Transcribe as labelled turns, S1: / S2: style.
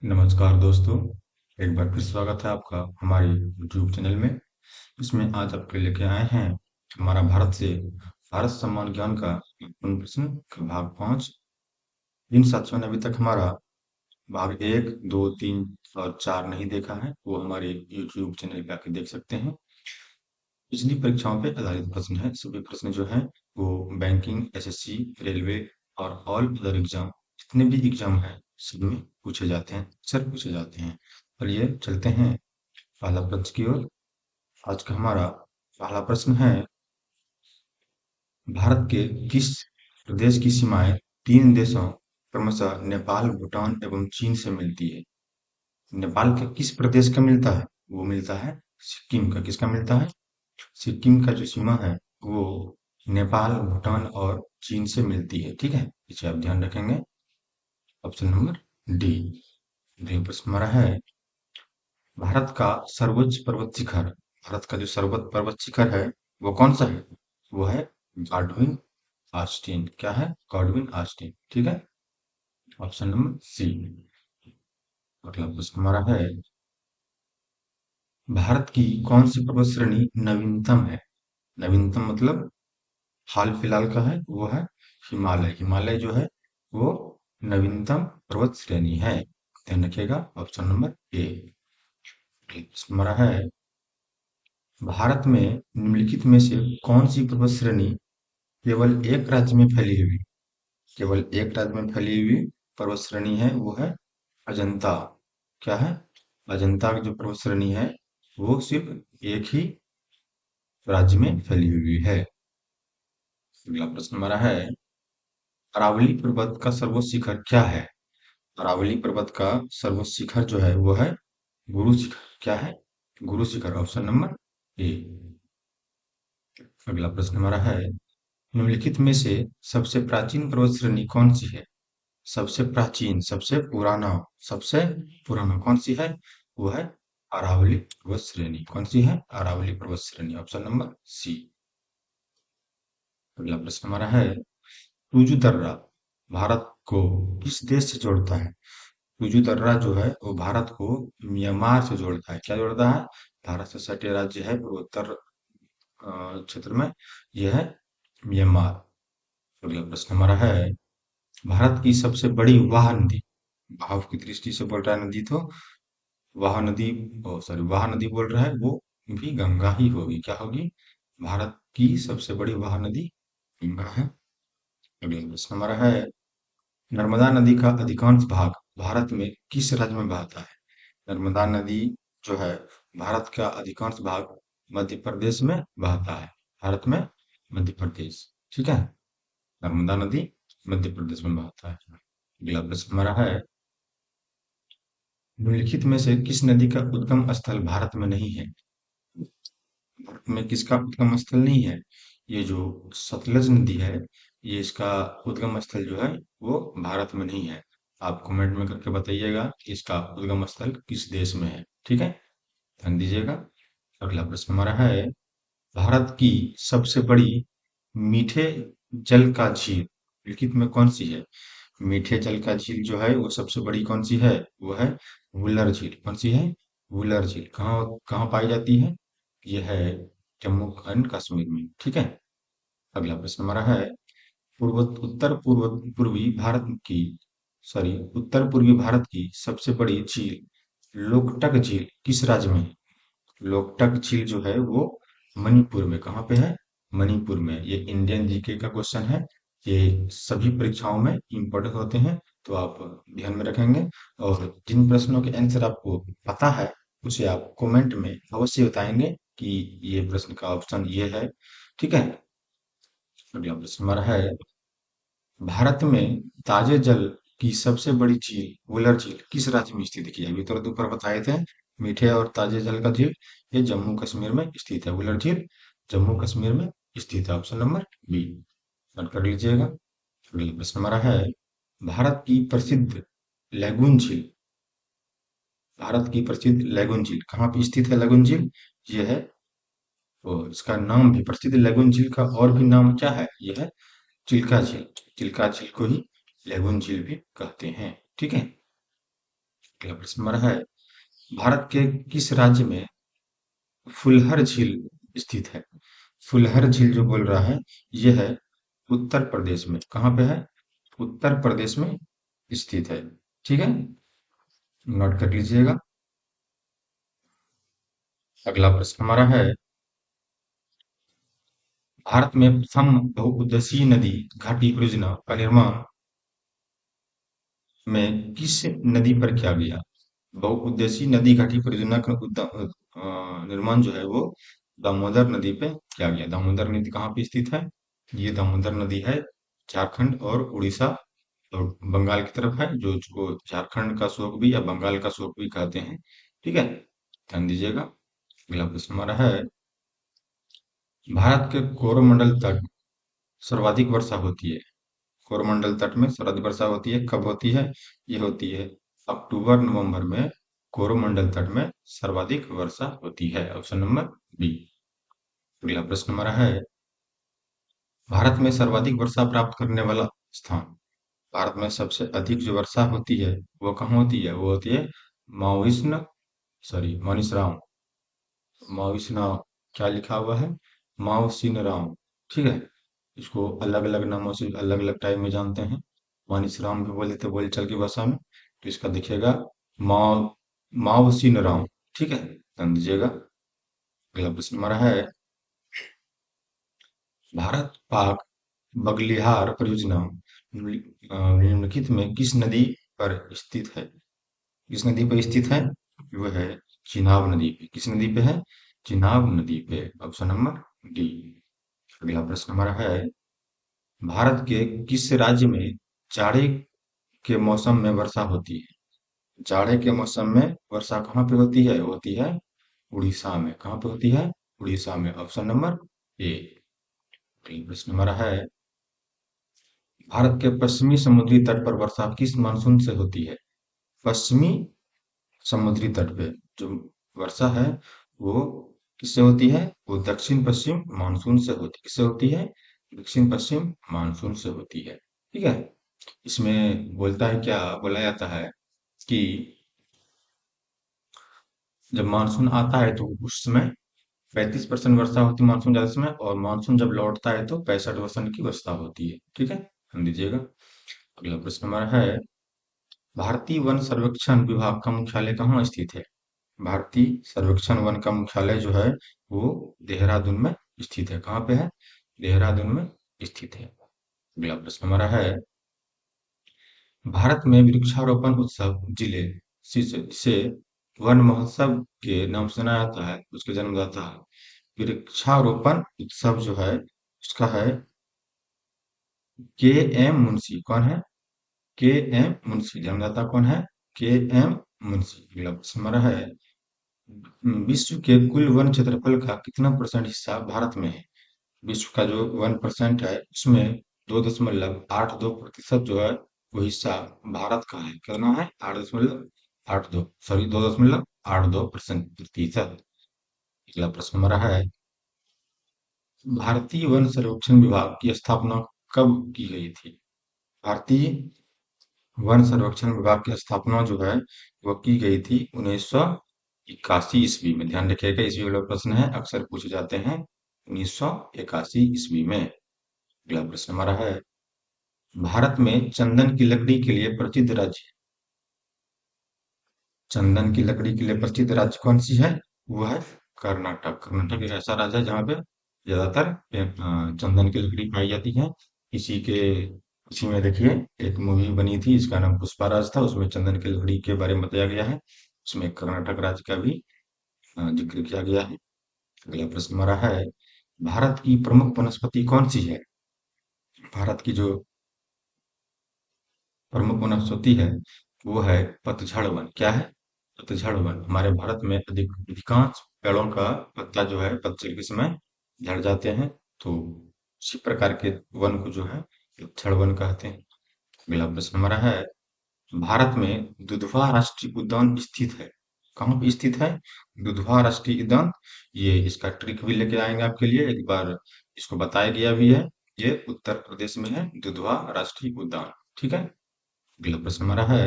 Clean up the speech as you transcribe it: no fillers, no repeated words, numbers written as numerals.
S1: नमस्कार दोस्तों। एक बार फिर स्वागत है आपका हमारे यूट्यूब चैनल में। इसमें आज आपके लेके आए हैं हमारा भारत सम्मान ज्ञान का पूर्ण प्रश्न का भाग 5। जिन साथियों ने अभी तक हमारा भाग 1, 2, 3 और 4 नहीं देखा है वो हमारे यूट्यूब चैनल पे आके देख सकते हैं। पिछली परीक्षाओं पे आधारित प्रश्न है। सभी प्रश्न जो हैं वो बैंकिंग, एसएससी, रेलवे और ऑल अदर एग्जाम, जितने भी एग्जाम हैं सब में पूछे जाते हैं, अक्सर पूछे जाते हैं। चलिए चलते हैं पहला प्रश्न की ओर। आज का हमारा पहला प्रश्न है, भारत के किस प्रदेश की सीमाएं तीन देशों क्रमशः नेपाल, भूटान एवं चीन से मिलती है? नेपाल के किस प्रदेश का मिलता है? वो मिलता है सिक्किम का। किसका मिलता है? सिक्किम का जो सीमा है वो नेपाल, भूटान और चीन से मिलती है। ठीक है, इसे आप ध्यान रखेंगे। Option number D. अगला प्रश्न हमारा है, भारत का सर्वोच्च पर्वत शिखर, भारत का जो सर्वोच्च पर्वत शिखर है वो कौन सा है? वो है गॉडविन आस्टीन। क्या है? Godwin Austin. ठीक है, ऑप्शन नंबर सी। अगला प्रश्न हमारा है, भारत की कौन सी पर्वत श्रेणी नवीनतम है? नवीनतम मतलब हाल फिलहाल का है, वो है हिमालय। हिमालय जो है वो नवीनतम पर्वत श्रेणी है। ध्यान रखिएगा, ऑप्शन नंबर ए। हमारा है, भारत में निम्नलिखित में से कौन सी पर्वत श्रेणी केवल एक राज्य में फैली हुई, केवल एक राज्य में फैली हुई पर्वत श्रेणी है? वो है अजंता। क्या है? अजंता की जो पर्वत श्रेणी है वो सिर्फ एक ही राज्य में फैली हुई है। अगला प्रश्न हमारा है, अरावली पर्वत का सर्वोच्च शिखर क्या है? अरावली पर्वत का सर्वोच्च शिखर जो है वो है गुरु शिखर। क्या है? Guru Shikhar. Option number A. अगला प्रश्न हमारा है, निम्नलिखित में से सबसे प्राचीन पर्वत श्रेणी कौन सी है? सबसे प्राचीन, सबसे पुराना कौन सी है? वो है अरावली पर्वत श्रेणी। कौन सी है? अरावली पर्वत श्रेणी। Option number C. अगला प्रश्न हमारा है, टूजू दर्रा भारत को किस देश से जोड़ता है? टूजू दर्रा जो है वो भारत को म्यांमार से जोड़ता है। क्या जोड़ता है? भारत से सटे राज्य है पूर्वोत्तर क्षेत्र में, यह है म्यांमार। अगला प्रश्न हमारा है, भारत की सबसे बड़ी वाह नदी, भाव की दृष्टि से बोल रहा है नदी तो वाह नदी, सॉरी वाह नदी बोल रहा है, वो भी गंगा ही होगी। क्या होगी? भारत की सबसे बड़ी वाह नदी गंगा है। अगला प्रश्न हमारा है, नर्मदा नदी का अधिकांश भाग भारत में किस राज्य में बहता है? नर्मदा नदी जो है भारत का अधिकांश भाग मध्य प्रदेश में बहता है। भारत में मध्य प्रदेश। ठीक है, नर्मदा नदी मध्य प्रदेश में बहता है। अगला प्रश्न हमारा है, निम्नलिखित में से किस नदी का उद्गम स्थल भारत में नहीं है? भारत में किसका उद्गम स्थल नहीं है? ये जो सतलज नदी है, ये इसका उद्गम स्थल जो है वो भारत में नहीं है। आप कमेंट में करके बताइएगा कि इसका उद्गम स्थल किस देश में है। ठीक है, ध्यान दीजिएगा। अगला प्रश्न हमारा है, भारत की सबसे बड़ी मीठे जल का झील निम्नलिखित में कौन सी है? मीठे जल का झील जो है वो सबसे बड़ी कौन सी है? वो है वुलर झील। कौन सी है? वुलर झील। कहाँ कहाँ पाई जाती है? यह है जम्मू एंड कश्मीर में। ठीक है, अगला प्रश्न हमारा है, पूर्व उत्तर पूर्व पूर्वी भारत की सॉरी उत्तर पूर्वी भारत की सबसे बड़ी झील लोकटक झील किस राज्य में है? लोकटक झील जो है वो मणिपुर में। कहाँ पे है? मणिपुर में। ये इंडियन जीके का क्वेश्चन है, ये सभी परीक्षाओं में इम्पोर्टेंट होते हैं, तो आप ध्यान में रखेंगे। और जिन प्रश्नों के आंसर आपको पता है उसे आप कमेंट में अवश्य बताएंगे कि ये प्रश्न का ऑप्शन ये है। ठीक है, अगला प्रश्न हमारा है, भारत में ताजे जल की सबसे बड़ी झील वुलर झील किस राज्य में स्थित है? कि अभी तुरंत ऊपर बताए थे मीठे और ताजे जल का झील, ये जम्मू कश्मीर में स्थित है। वुलर झील जम्मू कश्मीर में स्थित है। ऑप्शन नंबर बी नोट कर लीजिएगा। अगला प्रश्न हमारा है, भारत की प्रसिद्ध लैगून झील, भारत की प्रसिद्ध लैगून झील कहाँ पे स्थित है? लैगून झील ये है, और इसका नाम भी प्रसिद्ध लैगून झील का और भी नाम क्या है? ये है चिल्का झील। चिल्का झील को ही लैगून झील भी कहते हैं। ठीक है, अगला प्रश्न हमारा है, भारत के किस राज्य में फुलहर झील स्थित है? फुलहर झील जो बोल रहा है, यह है उत्तर प्रदेश में। कहाँ पे है? उत्तर प्रदेश में स्थित है। ठीक है, नोट कर लीजिएगा। अगला प्रश्न हमारा है, भारत में प्रथम बहुउद्देशीय नदी घाटी परियोजना का निर्माण में किस नदी पर किया गया? बहुउद्देशीय नदी घाटी परियोजना का निर्माण जो है वो दामोदर नदी पे किया गया। दामोदर नदी कहाँ पे स्थित है? ये दामोदर नदी है झारखंड और उड़ीसा और बंगाल की तरफ है, जो इसको झारखंड का शोक भी या बंगाल का शोक भी कहते हैं। ठीक है, ध्यान दीजिएगा। अगला प्रश्न हमारा है, भारत के कोरोमंडल तट सर्वाधिक वर्षा होती है। कोरोमंडल तट में सर्वाधिक वर्षा होती है, कब होती है? ये होती है अक्टूबर नवंबर में कोरोमंडल तट में सर्वाधिक वर्षा होती है। Option number B. अगला प्रश्न हमारा है, भारत में सर्वाधिक वर्षा प्राप्त करने वाला स्थान। भारत में सबसे अधिक जो वर्षा होती है वो कहाँ होती है? वो होती है माउइस्न मानिसराम। माउइस्नाम क्या लिखा हुआ है? माउसिनराम। ठीक है, इसको अलग अलग नामों से अलग अलग टाइम में जानते हैं। मानिसराम भी बोल देते बोलचाल की भाषा में, तो इसका दिखेगा माओ माउसिनराम। ठीक है, ध्यान दीजिएगा। अगला प्रश्न हमारा है, भारत पाक बगलिहार परियोजना निम्नलिखित में किस नदी पर स्थित है? किस नदी पर स्थित है? वो है चिनाब नदी पे। किस नदी पे है? चिनाब नदी पे। Option number D. अगला प्रश्न हमारा है, भारत के किस राज्य में जाड़े के मौसम में वर्षा होती है? जाड़े के मौसम में वर्षा कहाँ पे होती है? होती है उड़ीसा में। कहाँ पे होती है? उड़ीसा में। Option number A. अगला प्रश्न हमारा है, भारत के पश्चिमी समुद्री तट पर वर्षा किस मानसून से होती है? पश्चिमी समुद्री तट पे जो वर्षा है वो किससे होती है? वो दक्षिण पश्चिम मानसून से होती है। किससे होती है? दक्षिण पश्चिम मानसून से होती है। ठीक है, इसमें बोलता है क्या बोला जाता है कि जब मानसून आता है तो उस समय 35% वर्षा होती है मानसून जाते समय, और मानसून जब लौटता है तो 65% की वर्षा होती है। ठीक है, ध्यान दीजिएगा। अगला प्रश्न हमारा है, भारतीय वन सर्वेक्षण विभाग का मुख्यालय कहाँ स्थित है? भारतीय सर्वेक्षण वन का मुख्यालय जो है वो देहरादून में स्थित है। कहाँ पे है? देहरादून में स्थित है। अगला प्रश्न हमारा है, भारत में वृक्षारोपण उत्सव जिले से वन महोत्सव के नाम से जाना जाता है, उसके जन्मदाता है। वृक्षारोपण उत्सव जो है उसका है के एम मुंशी। कौन है? के एम मुंशी। जन्मदाता कौन है? के एम मुंशी। अगला प्रश्न हमारा है, विश्व के कुल वन क्षेत्रफल का कितना परसेंट हिस्सा भारत में है? विश्व का जो 1% है उसमें 2.82% जो है वो हिस्सा भारत का है। कितना है? 8.82, सॉरी 2.82% अगला प्रश्न हमारा है, भारतीय वन सर्वेक्षण विभाग की स्थापना कब की गई थी? भारतीय वन सर्वेक्षण विभाग की स्थापना जो है वो की गई थी 1981 ईस्वी में। ध्यान रखिएगा, ईस्वी वाला प्रश्न है, अक्सर पूछे जाते हैं। 1981 ईस्वी में। अगला प्रश्न हमारा है, भारत में चंदन की लकड़ी के लिए प्रसिद्ध राज्य। चंदन की लकड़ी के लिए प्रसिद्ध राज्य कौन सी है? वो है कर्नाटक। कर्नाटक एक ऐसा राज्य है जहाँ पे ज्यादातर चंदन की लकड़ी पाई जाती है। इसी के इसी में देखिए एक मूवी बनी थी, इसका नाम पुष्पा राज था, उसमें चंदन की लकड़ी के बारे में बताया गया है। उसमें कर्नाटक राज्य का भी जिक्र किया गया है। अगला प्रश्न हमारा है, भारत की प्रमुख वनस्पति कौन सी है? भारत की जो प्रमुख वनस्पति है वो है पतझड़ वन। क्या है? पतझड़ वन। हमारे भारत में अधिकांश पेड़ों का पत्ता जो है पतझड़ के समय झड़ जाते हैं, तो उसी प्रकार के वन को जो है पतझड़ वन कहते हैं। अगला प्रश्न हमारा है, भारत में दुधवा राष्ट्रीय उद्यान स्थित है। कहाँ पे स्थित है? दुधवा राष्ट्रीय उद्यान। ये इसका ट्रिक भी लेके आएंगे आपके लिए, एक बार इसको बताया गया भी है। ये उत्तर प्रदेश में है दुधवा राष्ट्रीय उद्यान। ठीक है, अगला प्रश्न हमारा है,